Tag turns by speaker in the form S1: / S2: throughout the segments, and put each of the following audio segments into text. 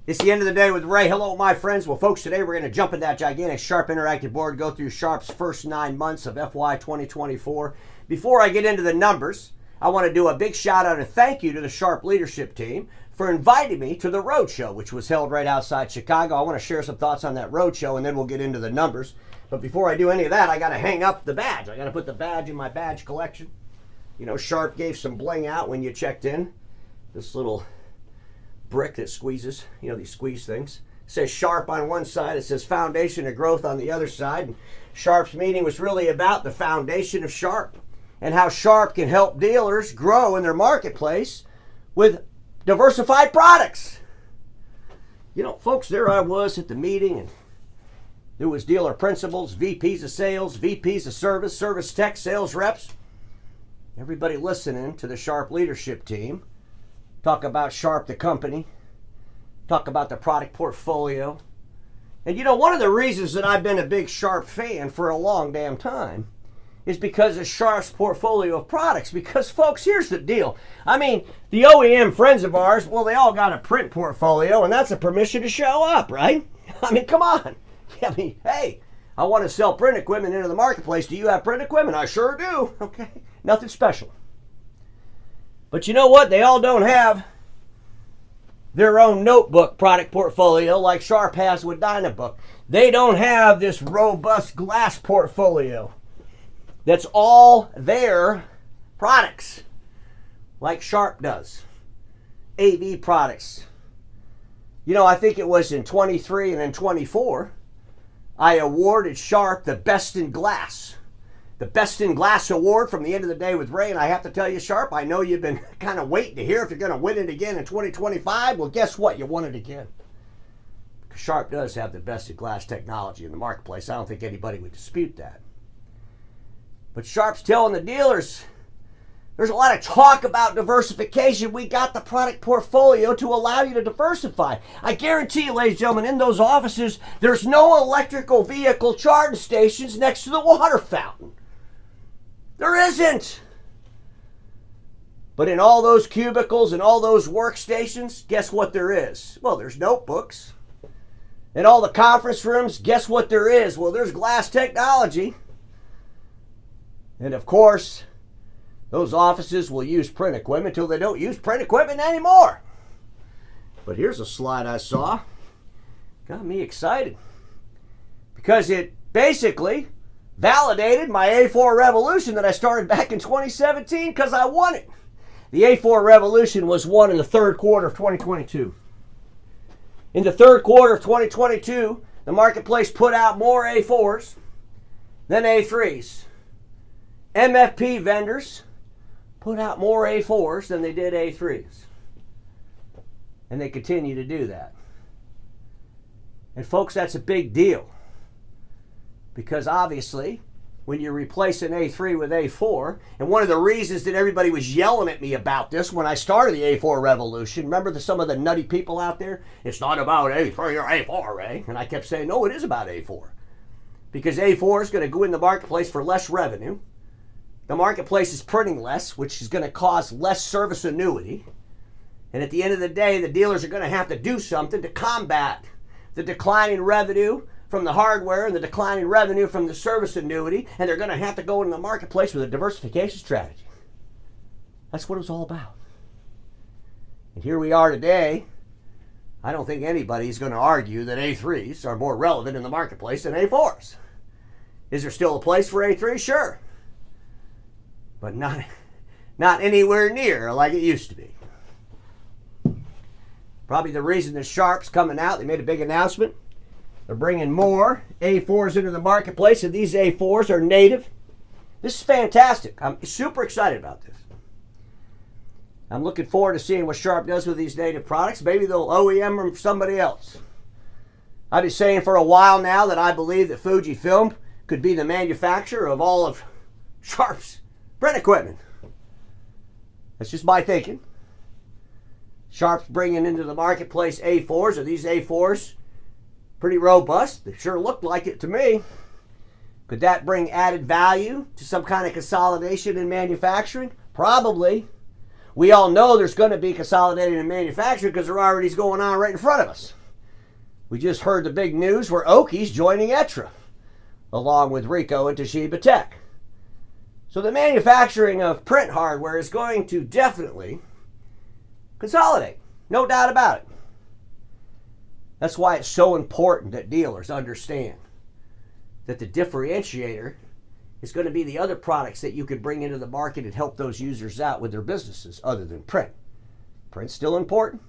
S1: It's the end of the day with Ray. Hello, my friends. Well, folks, today we're going to jump in that gigantic Sharp interactive board, go through Sharp's first 9 months of FY 2024. Before I get into the numbers, I want to do a big shout out and thank you to the Sharp leadership team for inviting me to the Roadshow, which was held right outside Chicago. I want to share some thoughts on that Roadshow, and then we'll get into the numbers. But before I do any of that, I got to hang up the badge. I got to put the badge in my badge collection. You know, Sharp gave some bling out when you checked in. This little brick that squeezes, you know, these squeeze things. It says Sharp on one side, it says Foundation of Growth on the other side. And Sharp's meeting was really about the foundation of Sharp and how Sharp can help dealers grow in their marketplace with diversified products. You know, folks, there I was at the meeting, and there was dealer principals, VPs of sales, VPs of service, service tech, sales reps, everybody listening to the Sharp leadership team talk about Sharp the company, talk about the product portfolio. And you know, one of the reasons that I've been a big Sharp fan for a long damn time is because of Sharp's portfolio of products. Because, folks, here's the deal. I mean, the OEM friends of ours, well, they all got a print portfolio, and that's a permission to show up, right? I mean, come on. I mean, hey, I want to sell print equipment into the marketplace. Do you have print equipment? I sure do. Okay, nothing special. But you know what? They all don't have their own notebook product portfolio like Sharp has with Dynabook. They don't have this robust glass portfolio that's all their products like Sharp does. AV products. You know, I think it was in 23 and in 24, I awarded Sharp the Best in Glass. The Best in Glass award from the end of the day with Ray. And I have to tell you, Sharp, I know you've been kind of waiting to hear if you're going to win it again in 2025. Well, guess what? You won it again. Because Sharp does have the best in glass technology in the marketplace. I don't think anybody would dispute that. But Sharp's telling the dealers, there's a lot of talk about diversification. We got the product portfolio to allow you to diversify. I guarantee you, ladies and gentlemen, in those offices, there's no electrical vehicle charging stations next to the water fountain. There isn't. But in all those cubicles and all those workstations, guess what there is? Well, there's notebooks. In all the conference rooms, guess what there is? Well, there's glass technology. And of course, those offices will use print equipment until they don't use print equipment anymore. But here's a slide I saw. Got me excited. Because it basically validated my A4 revolution that I started back in 2017 because I won it. The A4 revolution was won in the third quarter of 2022. In the third quarter of 2022, the marketplace put out more A4s than A3s. MFP vendors put out more A4s than they did A3s. And they continue to do that. And folks, that's a big deal. Because obviously, when you replace an A3 with A4, and one of the reasons that everybody was yelling at me about this when I started the A4 revolution, remember some of the nutty people out there? It's not about A3 or A4, Ray. And I kept saying, no, it is about A4. Because A4 is going to go in the marketplace for less revenue. The marketplace is printing less, which is going to cause less service annuity. And at the end of the day, the dealers are going to have to do something to combat the declining revenue from the hardware and the declining revenue from the service annuity. And they're going to have to go into the marketplace with a diversification strategy. That's what it was all about. And here we are today. I don't think anybody's going to argue that A3s are more relevant in the marketplace than A4s. Is there still a place for A3? Sure. But not anywhere near like it used to be. Probably the reason the Sharp's coming out, they made a big announcement. They're bringing more A4s into the marketplace, and these A4s are native. This is fantastic. I'm super excited about this. I'm looking forward to seeing what Sharp does with these native products. Maybe they'll OEM them from somebody else. I've been saying for a while now that I believe that Fujifilm could be the manufacturer of all of Sharp's print equipment. That's just my thinking. Sharp's bringing into the marketplace A4s. Are these A4s pretty robust? They sure look like it to me. Could that bring added value to some kind of consolidation in manufacturing? Probably. We all know there's going to be consolidating in manufacturing because there already is going on right in front of us. We just heard the big news where Oki's joining Etra, along with Ricoh and Toshiba Tech. So the manufacturing of print hardware is going to definitely consolidate. No doubt about it. That's why it's so important that dealers understand that the differentiator is going to be the other products that you could bring into the market and help those users out with their businesses other than print. Print's still important.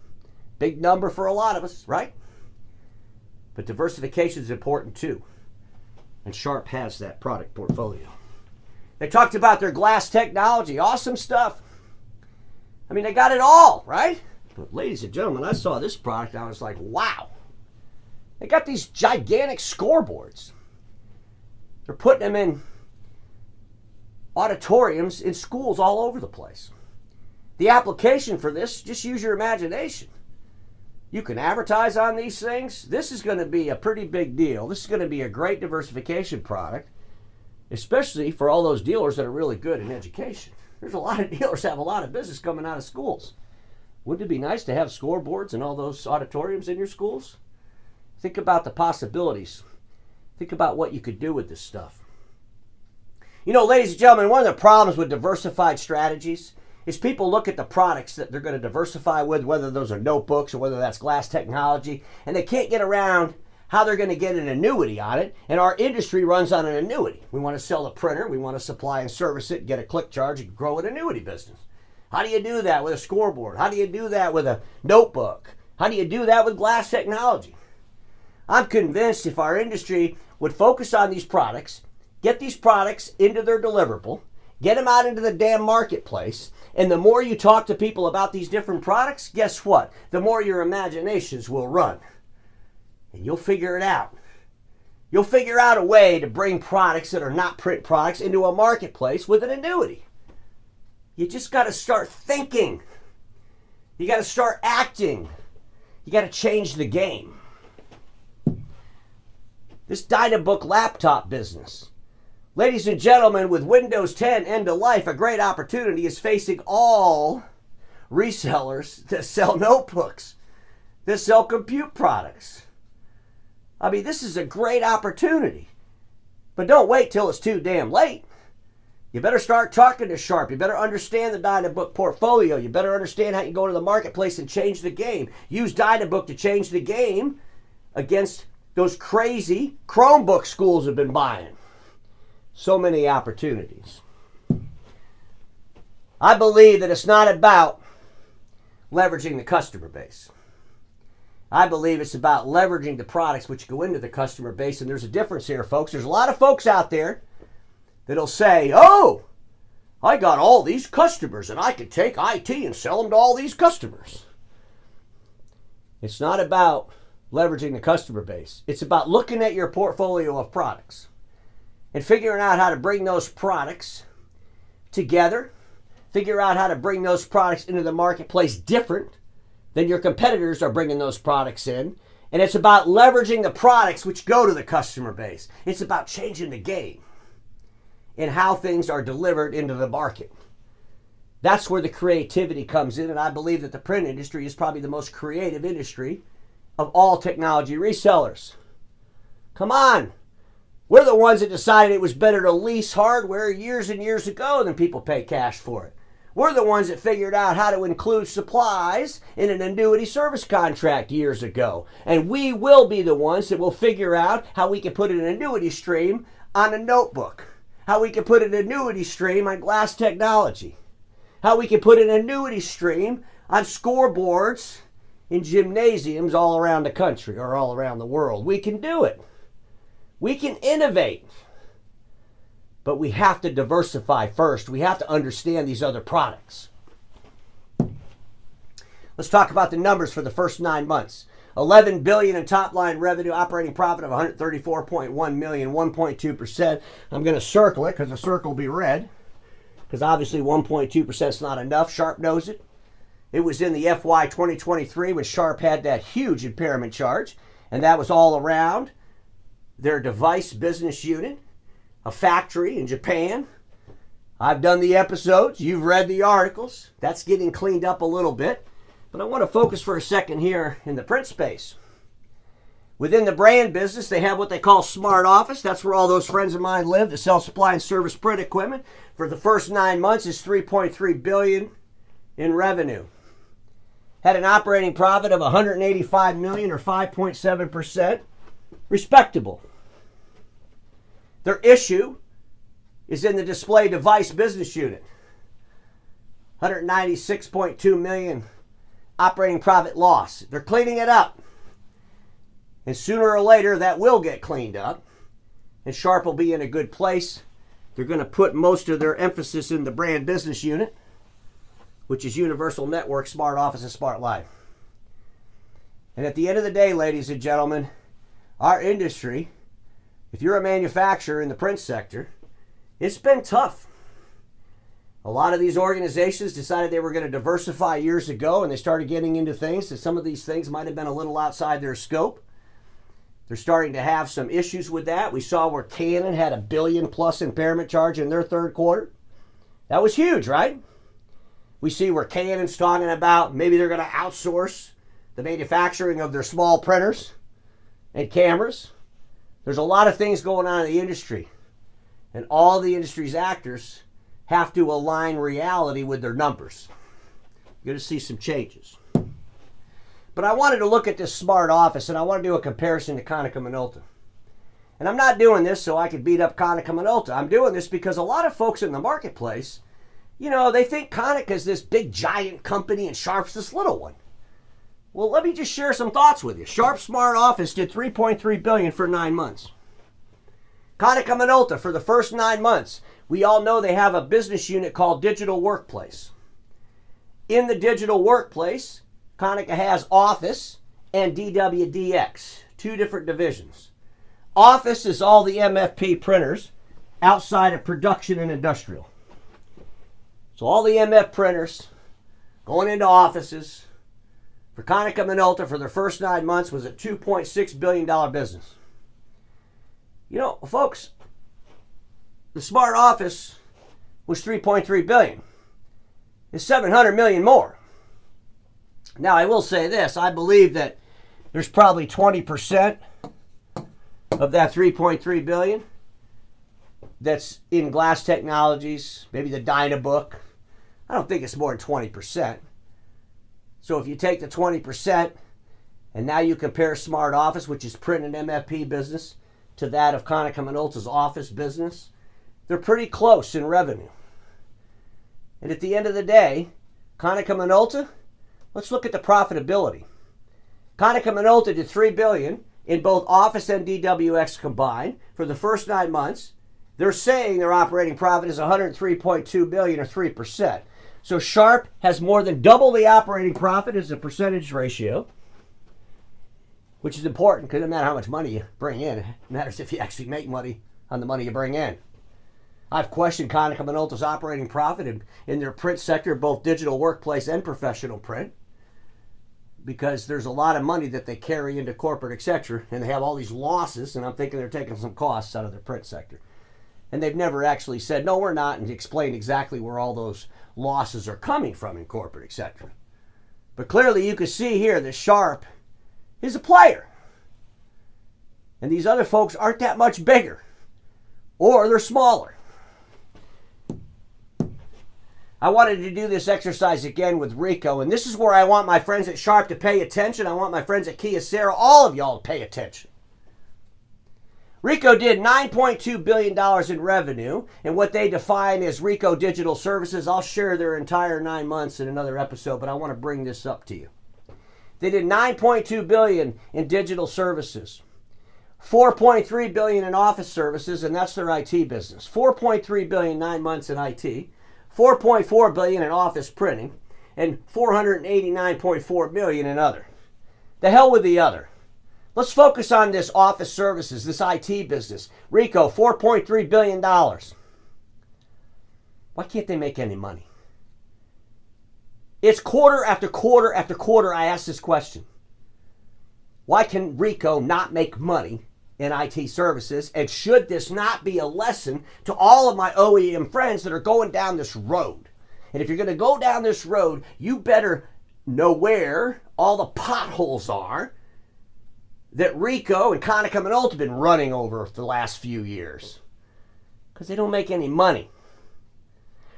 S1: Big number for a lot of us, right? But diversification is important too. And Sharp has that product portfolio. They talked about their glass technology. Awesome stuff. I mean, they got it all, right? But ladies and gentlemen, I saw this product and I was like, wow. They got these gigantic scoreboards. They're putting them in auditoriums in schools all over the place. The application for this, just use your imagination. You can advertise on these things. This is going to be a pretty big deal. This is going to be a great diversification product, especially for all those dealers that are really good in education. There's a lot of dealers that have a lot of business coming out of schools. Wouldn't it be nice to have scoreboards in all those auditoriums in your schools? Think about the possibilities. Think about what you could do with this stuff. You know, ladies and gentlemen, one of the problems with diversified strategies is people look at the products that they're going to diversify with, whether those are notebooks or whether that's glass technology, and they can't get around how they're going to get an annuity on it. And our industry runs on an annuity. We want to sell a printer, we want to supply and service it, get a click charge, and grow an annuity business. How do you do that with a scoreboard? How do you do that with a notebook? How do you do that with glass technology? I'm convinced if our industry would focus on these products, get these products into their deliverable, get them out into the damn marketplace, and the more you talk to people about these different products, guess what? The more your imaginations will run. And you'll figure it out. You'll figure out a way to bring products that are not print products into a marketplace with an annuity. You just got to start thinking. You got to start acting. You got to change the game. This Dynabook laptop business. Ladies and gentlemen, with Windows 10 end of life, a great opportunity is facing all resellers that sell notebooks, that sell compute products. I mean, this is a great opportunity. But don't wait till it's too damn late. You better start talking to Sharp. You better understand the Dynabook portfolio. You better understand how you go to the marketplace and change the game. Use Dynabook to change the game against those crazy Chromebook schools have been buying. So many opportunities. I believe that it's not about leveraging the customer base. I believe it's about leveraging the products which go into the customer base. And there's a difference here, folks. There's a lot of folks out there that'll say, oh, I got all these customers and I could take IT and sell them to all these customers. It's not about leveraging the customer base. It's about looking at your portfolio of products and figuring out how to bring those products together, figure out how to bring those products into the marketplace different than your competitors are bringing those products in. And it's about leveraging the products which go to the customer base. It's about changing the game in how things are delivered into the market. That's where the creativity comes in, and I believe that the print industry is probably the most creative industry of all technology resellers. Come on. We're the ones that decided it was better to lease hardware years and years ago than people pay cash for it. We're the ones that figured out how to include supplies in an annuity service contract years ago. And we will be the ones that will figure out how we can put an annuity stream on a notebook, how we can put an annuity stream on glass technology, how we can put an annuity stream on scoreboards in gymnasiums all around the country or all around the world. We can do it. We can innovate. But we have to diversify first. We have to understand these other products. Let's talk about the numbers for the first 9 months. $11 billion in top-line revenue, operating profit of $134.1 million, 1.2%. I'm going to circle it because the circle will be red, because obviously 1.2% is not enough. Sharp knows it. It was in the FY 2023 when Sharp had that huge impairment charge, and that was all around their device business unit, a factory in Japan. I've done the episodes. You've read the articles. That's getting cleaned up a little bit. But I want to focus for a second here in the print space. Within the brand business, they have what they call Smart Office. That's where all those friends of mine live that sell supply and service print equipment. For the first 9 months, it's $3.3 billion in revenue. Had an operating profit of $185 million or 5.7%. Respectable. Their issue is in the display device business unit. $196.2 million operating profit loss. They're cleaning it up. And sooner or later, that will get cleaned up. And Sharp will be in a good place. They're going to put most of their emphasis in the brand business unit, which is Universal Network, Smart Office, and Smart Life. And at the end of the day, ladies and gentlemen, our industry, if you're a manufacturer in the print sector, it's been tough. A lot of these organizations decided they were going to diversify years ago, and they started getting into things that some of these things might have been a little outside their scope. They're starting to have some issues with that. We saw where Canon had $1 billion plus impairment charge in their third quarter. That was huge, right? We see where Canon's talking about maybe they're going to outsource the manufacturing of their small printers and cameras. There's a lot of things going on in the industry, and all the industry's actors have to align reality with their numbers. You're going to see some changes. But I wanted to look at this Smart Office, and I want to do a comparison to Konica Minolta. And I'm not doing this so I could beat up Konica Minolta. I'm doing this because a lot of folks in the marketplace, you know, they think Konica is this big giant company and Sharp's this little one. Well, let me just share some thoughts with you. Sharp Smart Office did $3.3 billion for 9 months. Konica Minolta, for the first 9 months, we all know they have a business unit called Digital Workplace. In the Digital Workplace, Konica has Office and DWDX, 2 different divisions. Office is all the MFP printers outside of production and industrial. So all the MF printers going into offices for Konica Minolta for their first 9 months was a $2.6 billion business. You know, folks, the Smart Office was $3.3 billion. It's $700 million more. Now, I will say this. I believe that there's probably 20% of that $3.3 billion that's in glass technologies, maybe the Dynabook. I don't think it's more than 20%. So if you take the 20% and now you compare Smart Office, which is print and MFP business, to that of Konica Minolta's office business, they're pretty close in revenue. And at the end of the day, Konica Minolta, let's look at the profitability. Konica Minolta did $3 billion in both Office and DWX combined for the first 9 months. They're saying their operating profit is $103.2 billion or 3%. So Sharp has more than double the operating profit as a percentage ratio, which is important because it doesn't matter how much money you bring in. It matters if you actually make money on the money you bring in. I've questioned Konica Minolta's operating profit in their print sector, both digital workplace and professional print, because there's a lot of money that they carry into corporate, etc., and they have all these losses, and I'm thinking they're taking some costs out of their print sector. And they've never actually said, no, we're not, and explained exactly where all those losses are coming from in corporate, etc. But clearly you can see here that Sharp is a player. And these other folks aren't that much bigger, or they're smaller. I wanted to do this exercise again with Ricoh, and this is where I want my friends at Sharp to pay attention. I want my friends at Kyocera, all of y'all, to pay attention. Ricoh did $9.2 billion in revenue, and what they define as Ricoh Digital Services. I'll share their entire 9 months in another episode, but I want to bring this up to you. They did $9.2 billion in digital services, $4.3 billion in office services, and that's their IT business. $4.3 billion 9 months in IT. $4.4 billion in office printing, and $489.4 million in other. The hell with the other. Let's focus on this office services, this IT business. Ricoh, $4.3 billion. Why can't they make any money? It's quarter after quarter after quarter I ask this question. Why can Ricoh not make money in IT services, and should this not be a lesson to all of my OEM friends that are going down this road? And if you're going to go down this road, you better know where all the potholes are that Ricoh and Konica Minolta have been running over for the last few years because they don't make any money.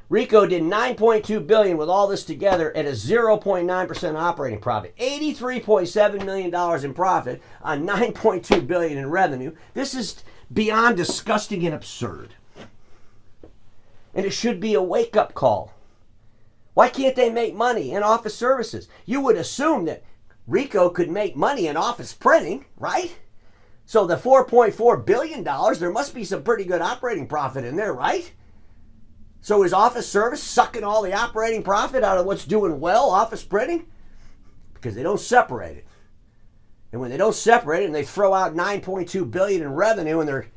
S1: Ricoh did $9.2 billion with all this together at a 0.9% operating profit. $83.7 million in profit on $9.2 billion in revenue. This is beyond disgusting and absurd. And it should be a wake-up call. Why can't they make money in office services? You would assume that Ricoh could make money in office printing, right? So the $4.4 billion, there must be some pretty good operating profit in there, right? So is office service sucking all the operating profit out of what's doing well, office printing? Because they don't separate it. And when they don't separate it and they throw out $9.2 billion in revenue and their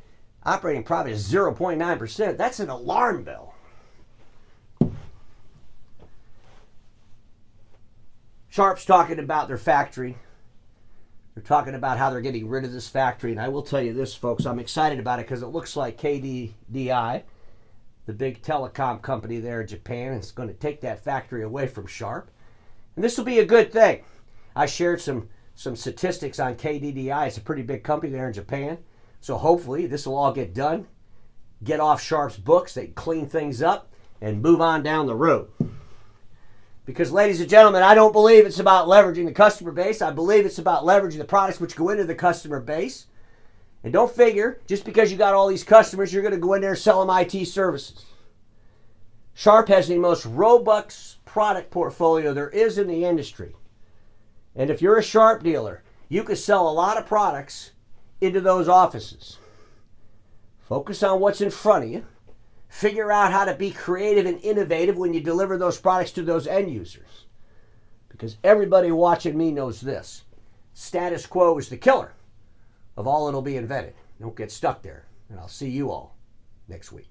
S1: operating profit is 0.9%, that's an alarm bell. Sharp's talking about their factory. They're talking about how they're getting rid of this factory. And I will tell you this, folks, I'm excited about it because it looks like KDDI, the big telecom company there in Japan, is going to take that factory away from Sharp. And this will be a good thing. I shared some statistics on KDDI. It's a pretty big company there in Japan. So hopefully this will all get done. Get off Sharp's books. They clean things up and move on down the road. Because, ladies and gentlemen, I don't believe it's about leveraging the customer base. I believe it's about leveraging the products which go into the customer base. And don't figure, just because you got all these customers, you're going to go in there and sell them IT services. Sharp has the most robust product portfolio there is in the industry. And if you're a Sharp dealer, you can sell a lot of products into those offices. Focus on what's in front of you. Figure out how to be creative and innovative when you deliver those products to those end users. Because everybody watching me knows this. Status quo is the killer of all that'll be invented. Don't get stuck there. And I'll see you all next week.